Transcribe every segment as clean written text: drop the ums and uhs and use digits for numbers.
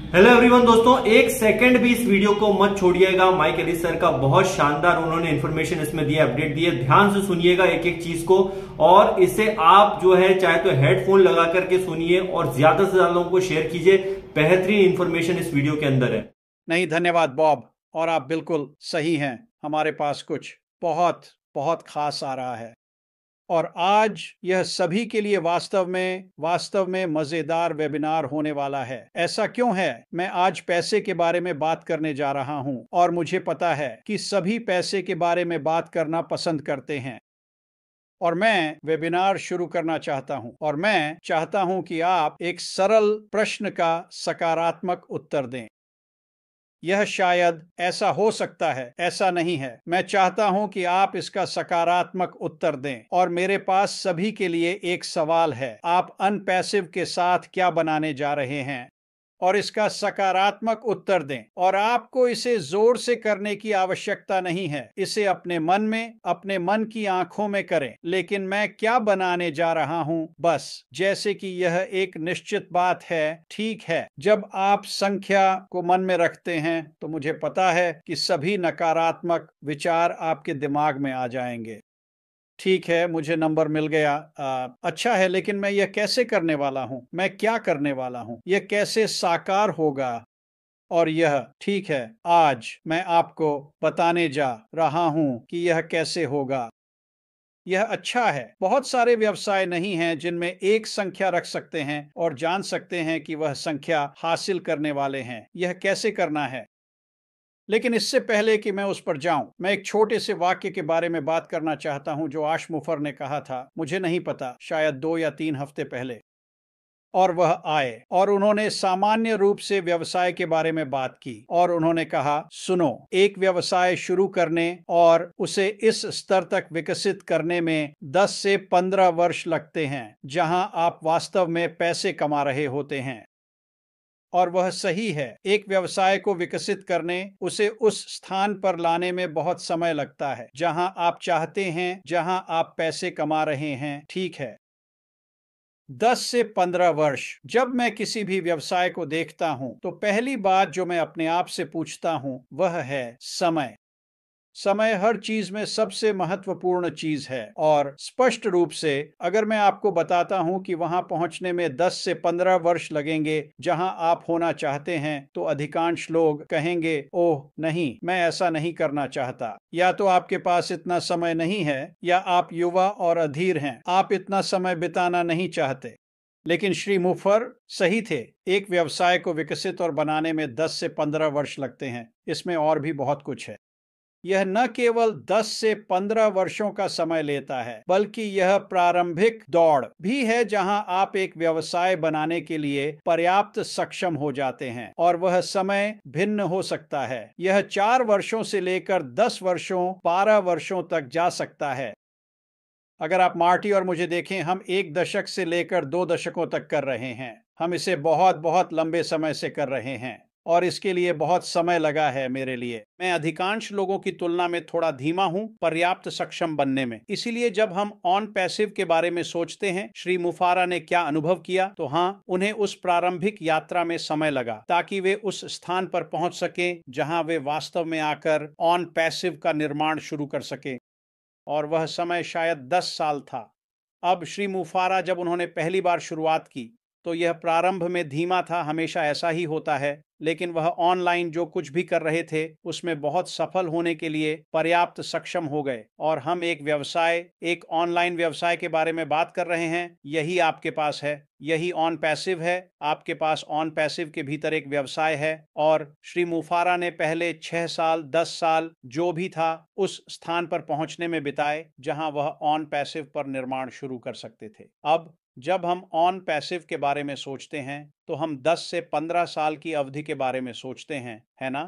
Hello everyone दोस्तों, एक second भी इस वीडियो को मत छोड़िएगा। माइक एलिस सर का बहुत शानदार उन्होंने इन्फॉर्मेशन इसमें दिया, अपडेट दिए। ध्यान से सुनिएगा एक एक चीज को, और इसे आप जो है चाहे तो हेडफोन लगा करके सुनिए और ज्यादा से ज्यादा लोगों को शेयर कीजिए। बेहतरीन इन्फॉर्मेशन इस वीडियो के अंदर है। नहीं, धन्यवाद बॉब, और आप बिल्कुल सही हैं। हमारे पास कुछ बहुत बहुत खास आ रहा है, और आज यह सभी के लिए वास्तव में मजेदार वेबिनार होने वाला है। ऐसा क्यों है? मैं आज पैसे के बारे में बात करने जा रहा हूं, और मुझे पता है कि सभी पैसे के बारे में बात करना पसंद करते हैं। और मैं वेबिनार शुरू करना चाहता हूं, और मैं चाहता हूं कि आप एक सरल प्रश्न का सकारात्मक उत्तर दें। यह शायद ऐसा हो सकता है, ऐसा नहीं है। मैं चाहता हूं कि आप इसका सकारात्मक उत्तर दें। और मेरे पास सभी के लिए एक सवाल है, आप अनपैसिव के साथ क्या बनाने जा रहे हैं? और इसका सकारात्मक उत्तर दें। और आपको इसे जोर से करने की आवश्यकता नहीं है, इसे अपने मन में, अपने मन की आंखों में करें। लेकिन मैं क्या बनाने जा रहा हूं, बस जैसे कि यह एक निश्चित बात है। ठीक है, जब आप संख्या को मन में रखते हैं तो मुझे पता है कि सभी नकारात्मक विचार आपके दिमाग में आ जाएंगे। ठीक है, मुझे नंबर मिल गया। अच्छा है, लेकिन मैं यह कैसे करने वाला हूँ? मैं क्या करने वाला हूँ? यह कैसे साकार होगा? और यह ठीक है, आज मैं आपको बताने जा रहा हूँ कि यह कैसे होगा। यह अच्छा है। बहुत सारे व्यवसाय नहीं हैं जिनमें एक संख्या रख सकते हैं और जान सकते हैं कि वह संख्या हासिल करने वाले हैं। यह कैसे करना है? लेकिन इससे पहले कि मैं उस पर जाऊं, मैं एक छोटे से वाक्य के बारे में बात करना चाहता हूं जो आश मुफर ने कहा था, मुझे नहीं पता, शायद 2 या 3 हफ्ते पहले। और वह आए और उन्होंने सामान्य रूप से व्यवसाय के बारे में बात की, और उन्होंने कहा, सुनो, एक व्यवसाय शुरू करने और उसे इस स्तर तक विकसित करने में 10 से 15 वर्ष लगते हैं जहां आप वास्तव में पैसे कमा रहे होते हैं। और वह सही है। एक व्यवसाय को विकसित करने, उसे उस स्थान पर लाने में बहुत समय लगता है जहां आप चाहते हैं, जहां आप पैसे कमा रहे हैं। ठीक है, 10 से 15 वर्ष। जब मैं किसी भी व्यवसाय को देखता हूं तो पहली बात जो मैं अपने आप से पूछता हूं वह है समय। समय हर चीज में सबसे महत्वपूर्ण चीज है, और स्पष्ट रूप से अगर मैं आपको बताता हूं कि वहां पहुंचने में 10 से 15 वर्ष लगेंगे जहां आप होना चाहते हैं, तो अधिकांश लोग कहेंगे, ओह नहीं, मैं ऐसा नहीं करना चाहता। या तो आपके पास इतना समय नहीं है, या आप युवा और अधीर हैं, आप इतना समय बिताना नहीं चाहते। लेकिन श्री मुफर सही थे। एक व्यवसाय को विकसित और बनाने में 10 से 15 वर्ष लगते हैं। इसमें और भी बहुत कुछ है। यह न केवल 10 से 15 वर्षों का समय लेता है, बल्कि यह प्रारंभिक दौड़ भी है जहां आप एक व्यवसाय बनाने के लिए पर्याप्त सक्षम हो जाते हैं। और वह समय भिन्न हो सकता है। यह 4 वर्षों से लेकर 10 वर्षों, 12 वर्षों तक जा सकता है। अगर आप मार्टी और मुझे देखें, हम 1 दशक से लेकर 2 दशकों तक कर रहे हैं। हम इसे बहुत बहुत लंबे समय से कर रहे हैं, और इसके लिए बहुत समय लगा है मेरे लिए। मैं अधिकांश लोगों की तुलना में थोड़ा धीमा हूं पर्याप्त सक्षम बनने में। इसीलिए जब हम ऑन पैसिव के बारे में सोचते हैं, श्री मुफारा ने क्या अनुभव किया, तो हाँ, उन्हें उस प्रारंभिक यात्रा में समय लगा ताकि वे उस स्थान पर पहुंच सकें जहां वे वास्तव में आकर ऑन पैसिव का निर्माण शुरू कर सकें। और वह समय शायद 10 साल था। अब श्री मुफारा, जब उन्होंने पहली बार शुरुआत की, तो यह प्रारंभ में धीमा था। हमेशा ऐसा ही होता है। लेकिन वह ऑनलाइन जो कुछ भी कर रहे थे उसमें बहुत सफल होने के लिए पर्याप्त सक्षम हो गए। और हम एक ऑनलाइन व्यवसाय के बारे में बात कर रहे हैं। यही आपके पास है, यही ऑन पैसिव है। आपके पास ऑन पैसिव के भीतर एक व्यवसाय है। और श्री मुफारा ने पहले 6 साल, 10 साल जो भी था उस स्थान पर पहुंचने में बिताए जहां वह ऑन पैसिव पर निर्माण शुरू कर सकते थे। अब जब हम ऑन पैसिव के बारे में सोचते हैं तो हम 10 से 15 साल की अवधि के बारे में सोचते हैं, है ना?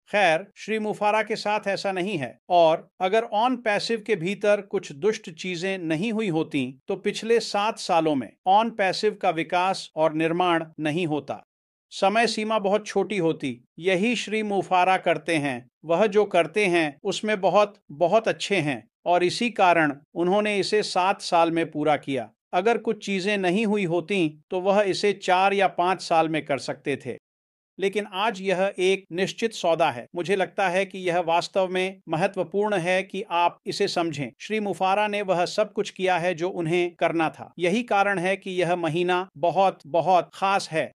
खैर, श्री मुफारा के साथ ऐसा नहीं है। और अगर ऑन पैसिव के भीतर कुछ दुष्ट चीजें नहीं हुई होती तो पिछले 7 सालों में ऑन पैसिव का विकास और निर्माण नहीं होता। समय सीमा बहुत छोटी होती। यही श्री मुफारा करते हैं। वह जो करते हैं उसमें बहुत बहुत अच्छे हैं, और इसी कारण उन्होंने इसे 7 साल में पूरा किया। अगर कुछ चीजें नहीं हुई होती तो वह इसे 4 या 5 साल में कर सकते थे। लेकिन आज यह एक निश्चित सौदा है। मुझे लगता है कि यह वास्तव में महत्वपूर्ण है कि आप इसे समझें। श्री मुफारा ने वह सब कुछ किया है जो उन्हें करना था। यही कारण है कि यह महीना बहुत बहुत खास है।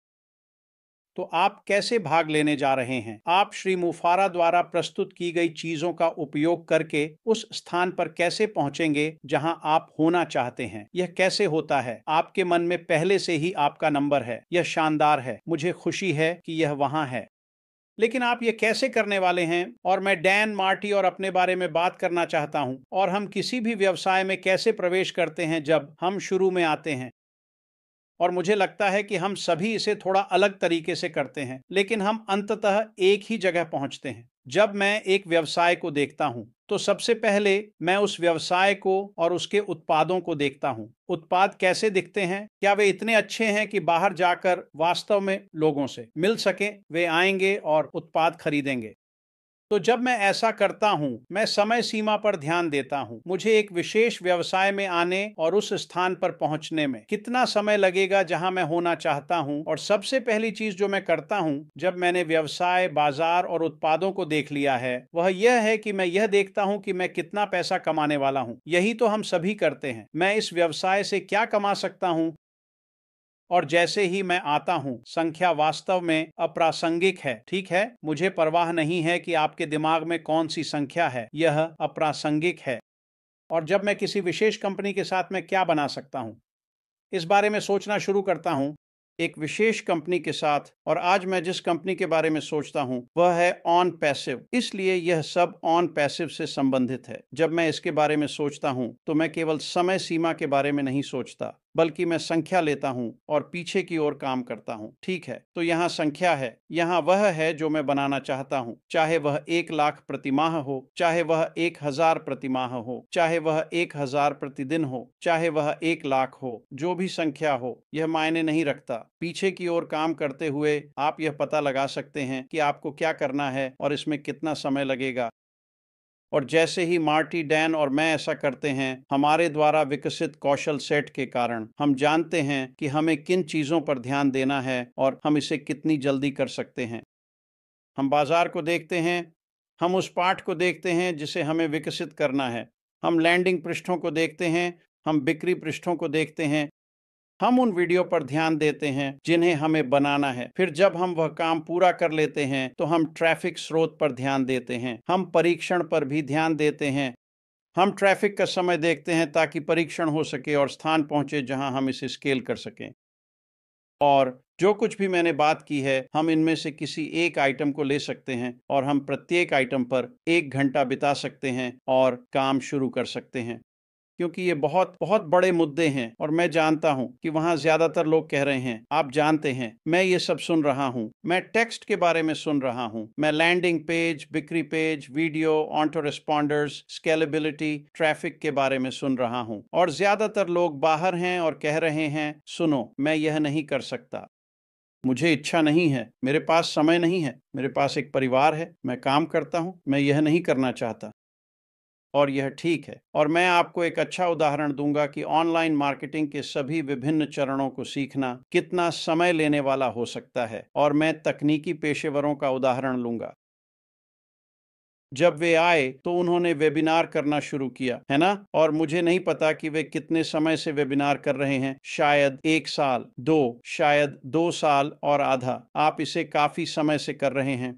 तो आप कैसे भाग लेने जा रहे हैं? आप श्री मुफारा द्वारा प्रस्तुत की गई चीजों का उपयोग करके उस स्थान पर कैसे पहुंचेंगे जहां आप होना चाहते हैं? यह कैसे होता है? आपके मन में पहले से ही आपका नंबर है। यह शानदार है। मुझे खुशी है कि यह वहां है। लेकिन आप ये कैसे करने वाले हैं? और मैं डैन, मार्टी और अपने बारे में बात करना चाहता हूं। और हम किसी भी व्यवसाय में कैसे प्रवेश करते हैं जब हम शुरू में आते हैं। और मुझे लगता है कि हम सभी इसे थोड़ा अलग तरीके से करते हैं, लेकिन हम अंततः एक ही जगह पहुंचते हैं। जब मैं एक व्यवसाय को देखता हूं, तो सबसे पहले मैं उस व्यवसाय को और उसके उत्पादों को देखता हूं। उत्पाद कैसे दिखते हैं? क्या वे इतने अच्छे हैं कि बाहर जाकर वास्तव में लोगों से मिल सकें? वे आएंगे और उत्पाद खरीदेंगे। तो जब मैं ऐसा करता हूं, मैं समय सीमा पर ध्यान देता हूं। मुझे एक विशेष व्यवसाय में आने और उस स्थान पर पहुंचने में कितना समय लगेगा जहां मैं होना चाहता हूं। और सबसे पहली चीज जो मैं करता हूं जब मैंने व्यवसाय, बाजार और उत्पादों को देख लिया है, वह यह है कि मैं यह देखता हूं कि मैं कितना पैसा कमाने वाला हूं। यही तो हम सभी करते हैं। मैं इस व्यवसाय से क्या कमा सकता हूं? और जैसे ही मैं आता हूं, संख्या वास्तव में अप्रासंगिक है। ठीक है, मुझे परवाह नहीं है कि आपके दिमाग में कौन सी संख्या है, यह अप्रासंगिक है। और जब मैं किसी विशेष कंपनी के साथ में क्या बना सकता हूं, इस बारे में सोचना शुरू करता हूं, एक विशेष कंपनी के साथ। और आज मैं जिस कंपनी के बारे में सोचता हूं वह है ऑन पैसिव। इसलिए यह सब ऑन पैसिव से संबंधित है। जब मैं इसके बारे में सोचता हूं तो मैं केवल समय सीमा के बारे में नहीं सोचता, बल्कि मैं संख्या लेता हूं और पीछे की ओर काम करता हूं। ठीक है, तो यहाँ संख्या है। यहाँ वह है जो मैं बनाना चाहता हूं। चाहे वह 1 लाख प्रति माह हो, चाहे वह 1000 प्रति माह हो, चाहे वह 1000 प्रतिदिन हो, चाहे वह 1 लाख हो, जो भी संख्या हो, यह मायने नहीं रखता। पीछे की ओर काम करते हुए आप यह पता लगा सकते हैं कि आपको क्या करना है और इसमें कितना समय लगेगा। और जैसे ही मार्टी, डैन और मैं ऐसा करते हैं, हमारे द्वारा विकसित कौशल सेट के कारण हम जानते हैं कि हमें किन चीज़ों पर ध्यान देना है और हम इसे कितनी जल्दी कर सकते हैं। हम बाजार को देखते हैं, हम उस पाठ को देखते हैं जिसे हमें विकसित करना है। हम लैंडिंग पृष्ठों को देखते हैं, हम बिक्री पृष्ठों को देखते हैं। हम उन वीडियो पर ध्यान देते हैं जिन्हें हमें बनाना है। फिर जब हम वह काम पूरा कर लेते हैं तो हम ट्रैफिक स्रोत पर ध्यान देते हैं। हम परीक्षण पर भी ध्यान देते हैं। हम ट्रैफिक का समय देखते हैं ताकि परीक्षण हो सके और स्थान पहुंचे जहां हम इसे स्केल कर सकें। और जो कुछ भी मैंने बात की है, हम इनमें से किसी एक आइटम को ले सकते हैं और हम प्रत्येक आइटम पर 1 घंटा बिता सकते हैं और काम शुरू कर सकते हैं। क्योंकि ये बहुत बहुत बड़े मुद्दे हैं और मैं जानता हूं कि वहां ज्यादातर लोग कह रहे हैं, आप जानते हैं, मैं ये सब सुन रहा हूं, मैं टेक्स्ट के बारे में सुन रहा हूं, मैं लैंडिंग पेज, बिक्री page, video, auto responders, scalability, traffic के बारे में सुन रहा हूं। और ज्यादातर लोग बाहर हैं और कह रहे हैं, सुनो, मैं यह नहीं कर सकता, मुझे इच्छा नहीं है, मेरे पास समय नहीं है, मेरे पास एक परिवार है, मैं काम करता हूं, मैं यह नहीं करना चाहता। और यह ठीक है। और मैं आपको एक अच्छा उदाहरण दूंगा कि ऑनलाइन मार्केटिंग के सभी विभिन्न चरणों को सीखना कितना समय लेने वाला हो सकता है। और मैं तकनीकी पेशेवरों का उदाहरण लूंगा। जब वे आए तो उन्होंने वेबिनार करना शुरू किया, है ना? और मुझे नहीं पता कि वे कितने समय से वेबिनार कर रहे हैं, शायद 1 साल, 2, शायद 2 साल और आधा। आप इसे काफी समय से कर रहे हैं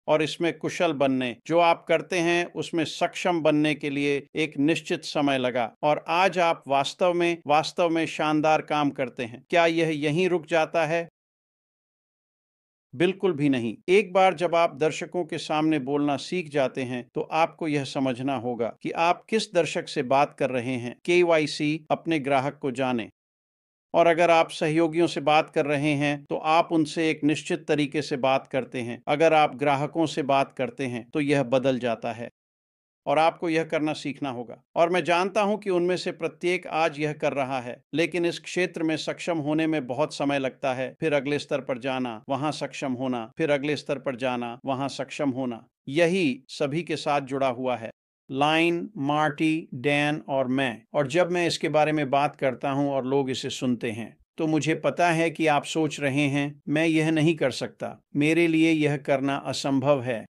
और इसमें कुशल बनने, जो आप करते हैं उसमें सक्षम बनने के लिए एक निश्चित समय लगा। और आज आप वास्तव में शानदार काम करते हैं। क्या यह यहीं रुक जाता है? बिल्कुल भी नहीं। एक बार जब आप दर्शकों के सामने बोलना सीख जाते हैं तो आपको यह समझना होगा कि आप किस दर्शक से बात कर रहे हैं। KYC अपने ग्राहक को जाने। और अगर आप सहयोगियों से बात कर रहे हैं तो आप उनसे एक निश्चित तरीके से बात करते हैं। अगर आप ग्राहकों से बात करते हैं तो यह बदल जाता है और आपको यह करना सीखना होगा। और मैं जानता हूं कि उनमें से प्रत्येक आज यह कर रहा है, लेकिन इस क्षेत्र में सक्षम होने में बहुत समय लगता है। फिर अगले स्तर पर जाना, वहां सक्षम होना, फिर अगले स्तर पर जाना, वहां सक्षम होना। यही सभी के साथ जुड़ा हुआ है। लाइन, मार्टी, डैन और मैं। और जब मैं इसके बारे में बात करता हूं और लोग इसे सुनते हैं तो मुझे पता है कि आप सोच रहे हैं, मैं यह नहीं कर सकता, मेरे लिए यह करना असंभव है।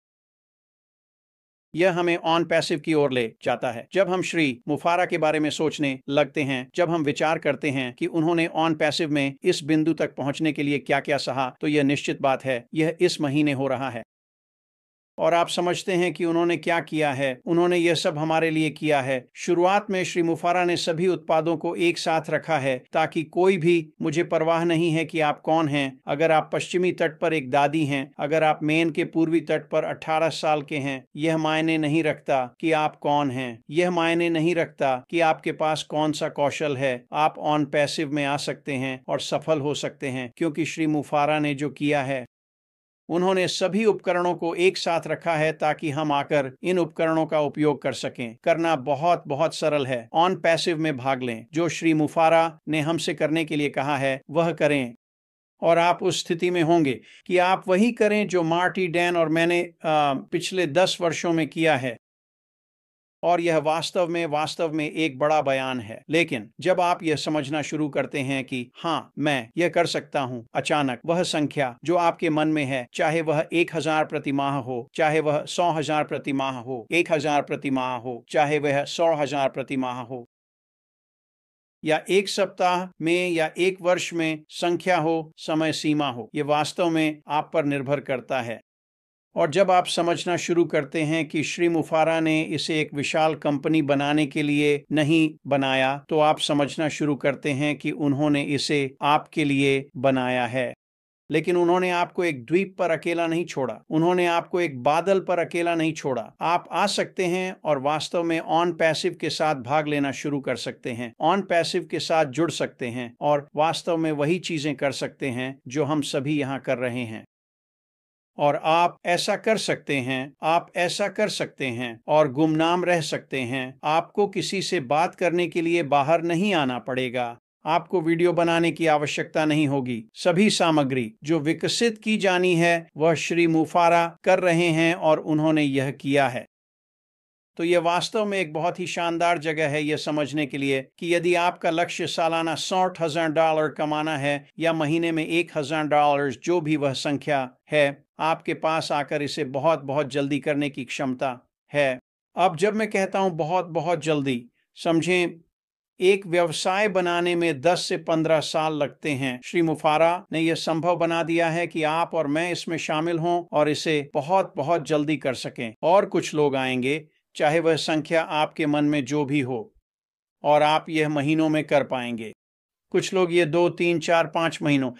यह हमें ऑन पैसिव की ओर ले जाता है। जब हम श्री मुफारा के बारे में सोचने लगते हैं, जब हम विचार करते हैं कि उन्होंने ऑन पैसिव में इस बिंदु तक पहुंचने के लिए क्या क्या सहा, तो यह निश्चित बात है, यह इस महीने हो रहा है। और आप समझते हैं कि उन्होंने क्या किया है। उन्होंने यह सब हमारे लिए किया है। शुरुआत में श्री मुफारा ने सभी उत्पादों को एक साथ रखा है ताकि कोई भी, मुझे परवाह नहीं है कि आप कौन हैं, अगर आप पश्चिमी तट पर एक दादी हैं, अगर आप मेन के पूर्वी तट पर 18 साल के हैं, यह मायने नहीं रखता कि आप कौन हैं। यह मायने नहीं रखता कि आपके पास कौन सा कौशल है। आप ऑन पैसिव में आ सकते हैं और सफल हो सकते हैं, क्योंकि श्री मुफारा ने जो किया है, उन्होंने सभी उपकरणों को एक साथ रखा है ताकि हम आकर इन उपकरणों का उपयोग कर सकें। करना बहुत बहुत सरल है। ऑन पैसिव में भाग लें। जो श्री मुफारा ने हमसे करने के लिए कहा है वह करें, और आप उस स्थिति में होंगे कि आप वही करें जो मार्टी, डैन और मैंने पिछले 10 वर्षों में किया है। और यह वास्तव में एक बड़ा बयान है। लेकिन जब आप यह समझना शुरू करते हैं कि हाँ, मैं यह कर सकता हूँ, अचानक वह संख्या जो आपके मन में है, चाहे वह 1000 प्रति माह हो, चाहे वह 100,000 प्रति माह हो, 1000 प्रति माह हो, चाहे वह 100,000 प्रति माह हो, या एक सप्ताह में या एक वर्ष में संख्या हो, समय सीमा हो, यह वास्तव में आप पर निर्भर करता है। और जब आप समझना शुरू करते हैं कि श्री मुफारा ने इसे एक विशाल कंपनी बनाने के लिए नहीं बनाया, तो आप समझना शुरू करते हैं कि उन्होंने इसे आपके लिए बनाया है। लेकिन उन्होंने आपको एक द्वीप पर अकेला नहीं छोड़ा, उन्होंने आपको एक बादल पर अकेला नहीं छोड़ा। आप आ सकते हैं और वास्तव में ऑन पैसिव के साथ भाग लेना शुरू कर सकते हैं, ऑन पैसिव के साथ जुड़ सकते हैं और वास्तव में वही चीजें कर सकते हैं जो हम सभी यहाँ कर रहे हैं। और आप ऐसा कर सकते हैं, आप ऐसा कर सकते हैं और गुमनाम रह सकते हैं। आपको किसी से बात करने के लिए बाहर नहीं आना पड़ेगा। आपको वीडियो बनाने की आवश्यकता नहीं होगी। सभी सामग्री जो विकसित की जानी है वह श्री मुफारा कर रहे हैं और उन्होंने यह किया है। तो यह वास्तव में एक बहुत ही शानदार जगह है यह समझने के लिए कि यदि आपका लक्ष्य सालाना $60,000 कमाना है या महीने में $1,000, जो भी वह संख्या है, आपके पास आकर इसे बहुत बहुत जल्दी करने की क्षमता है। अब जब मैं कहता हूं बहुत बहुत जल्दी, समझें, एक व्यवसाय बनाने में 10 से 15 साल लगते हैं। श्री मुफारा ने यह संभव बना दिया है कि आप और मैं इसमें शामिल हों और इसे बहुत बहुत जल्दी कर सकें। और कुछ लोग आएंगे, चाहे वह संख्या आपके मन में जो भी हो, और आप यह महीनों में कर पाएंगे। कुछ लोग ये 2, 3, 4, 5 महीनों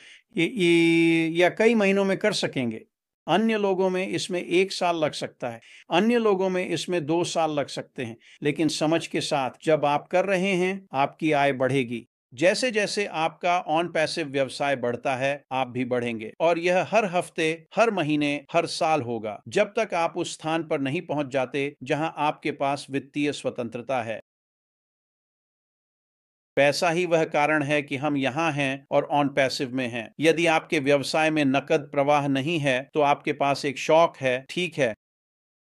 या कई महीनों में कर सकेंगे। अन्य लोगों में इसमें 1 साल लग सकता है, अन्य लोगों में इसमें 2 साल लग सकते हैं। लेकिन समझ के साथ जब आप कर रहे हैं, आपकी आय बढ़ेगी। जैसे जैसे आपका ऑन पैसिव व्यवसाय बढ़ता है, आप भी बढ़ेंगे। और यह हर हफ्ते, हर महीने, हर साल होगा, जब तक आप उस स्थान पर नहीं पहुंच जाते जहां आपके पास वित्तीय स्वतंत्रता है। पैसा ही वह कारण है कि हम यहाँ हैं और ऑन पैसिव में हैं। यदि आपके व्यवसाय में नकद प्रवाह नहीं है, तो आपके पास एक शौक है, ठीक है।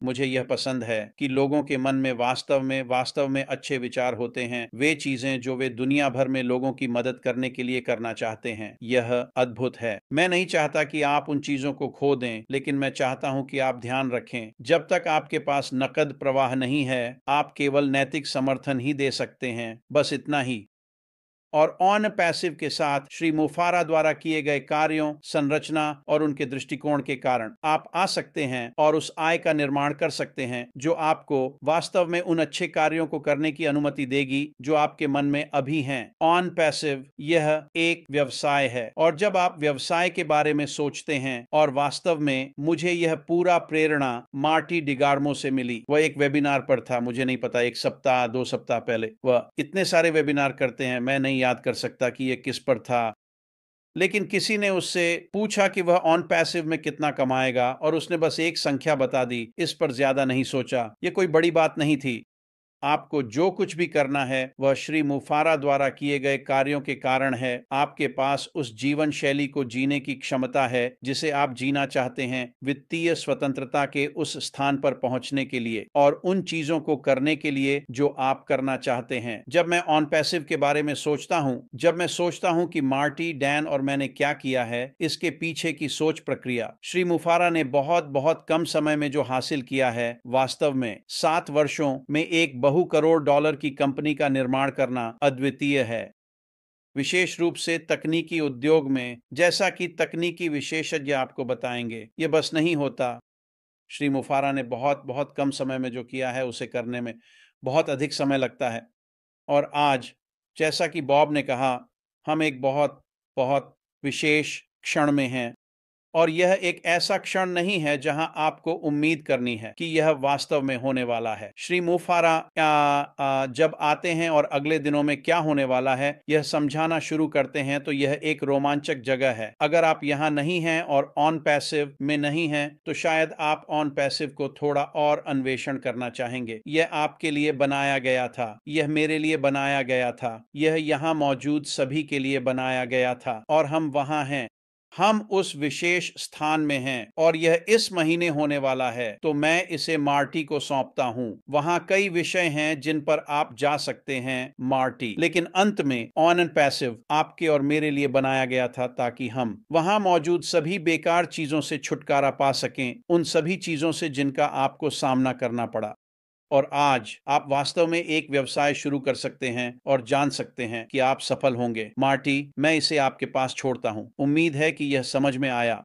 मुझे यह पसंद है कि लोगों के मन में वास्तव में अच्छे विचार होते हैं, वे चीजें जो वे दुनिया भर में लोगों की मदद करने के लिए करना चाहते हैं। यह अद्भुत है। मैं नहीं चाहता कि आप उन चीजों को खो दें, लेकिन मैं चाहता हूं कि आप ध्यान रखें, जब तक आपके पास नकद प्रवाह नहीं है, आप केवल नैतिक समर्थन ही दे सकते हैं, बस इतना ही। और ऑन पैसिव के साथ श्री मुफारा द्वारा किए गए कार्यों, संरचना और उनके दृष्टिकोण के कारण आप आ सकते हैं और उस आय का निर्माण कर सकते हैं जो आपको वास्तव में उन अच्छे कार्यों को करने की अनुमति देगी जो आपके मन में अभी हैं। ऑन पैसिव यह एक व्यवसाय है, और जब आप व्यवसाय के बारे में सोचते हैं, और वास्तव में मुझे यह पूरा प्रेरणा मार्टी डिगार्मो से मिली। वह एक वेबिनार पर था, मुझे नहीं पता, 1 सप्ताह 2 सप्ताह पहले। वह इतने सारे वेबिनार करते हैं, मैं नहीं याद कर सकता कि यह किस पर था, लेकिन किसी ने उससे पूछा कि वह ऑन पैसिव में कितना कमाएगा, और उसने बस एक संख्या बता दी। इस पर ज्यादा नहीं सोचा, यह कोई बड़ी बात नहीं थी। आपको जो कुछ भी करना है वह श्री मुफारा द्वारा किए गए कार्यों के कारण है। आपके पास उस जीवन शैली को जीने की क्षमता है जिसे आप जीना चाहते हैं, वित्तीय स्वतंत्रता के उस स्थान पर पहुंचने के लिए और उन चीजों को करने के लिए जो आप करना चाहते हैं। जब मैं ऑन पैसिव के बारे में सोचता हूं, जब मैं सोचता हूं कि मार्टी, डैन और मैंने क्या किया है, इसके पीछे की सोच प्रक्रिया, श्री मुफारा ने बहुत बहुत कम समय में जो हासिल किया है, वास्तव में 7 वर्षों में एक बहु करोड़ डॉलर की कंपनी का निर्माण करना अद्वितीय है। विशेष रूप से तकनीकी उद्योग में, जैसा कि तकनीकी विशेषज्ञ आपको बताएंगे, यह बस नहीं होता। श्री मुफारा ने बहुत बहुत कम समय में जो किया है उसे करने में बहुत अधिक समय लगता है। और आज, जैसा कि बॉब ने कहा, हम एक बहुत बहुत विशेष क्षण में हैं और यह एक ऐसा क्षण नहीं है जहां आपको उम्मीद करनी है कि यह वास्तव में होने वाला है। श्री मुफारा जब आते हैं और अगले दिनों में क्या होने वाला है यह समझाना शुरू करते हैं तो यह एक रोमांचक जगह है। अगर आप यहाँ नहीं हैं और ऑन पैसिव में नहीं हैं तो शायद आप ऑन पैसिव को थोड़ा और अन्वेषण करना चाहेंगे। यह आपके लिए बनाया गया था, यह मेरे लिए बनाया गया था, यह यहाँ मौजूद सभी के लिए बनाया गया था और हम वहाँ हैं। हम उस विशेष स्थान में हैं और यह इस महीने होने वाला है, तो मैं इसे मार्टी को सौंपता हूं। वहां कई विषय हैं जिन पर आप जा सकते हैं मार्टी, लेकिन अंत में ऑन एंड पैसिव आपके और मेरे लिए बनाया गया था ताकि हम वहां मौजूद सभी बेकार चीजों से छुटकारा पा सकें, उन सभी चीजों से जिनका आपको सामना करना पड़ा। और आज आप वास्तव में एक व्यवसाय शुरू कर सकते हैं और जान सकते हैं कि आप सफल होंगे। मार्टी, मैं इसे आपके पास छोड़ता हूं। उम्मीद है कि यह समझ में आया।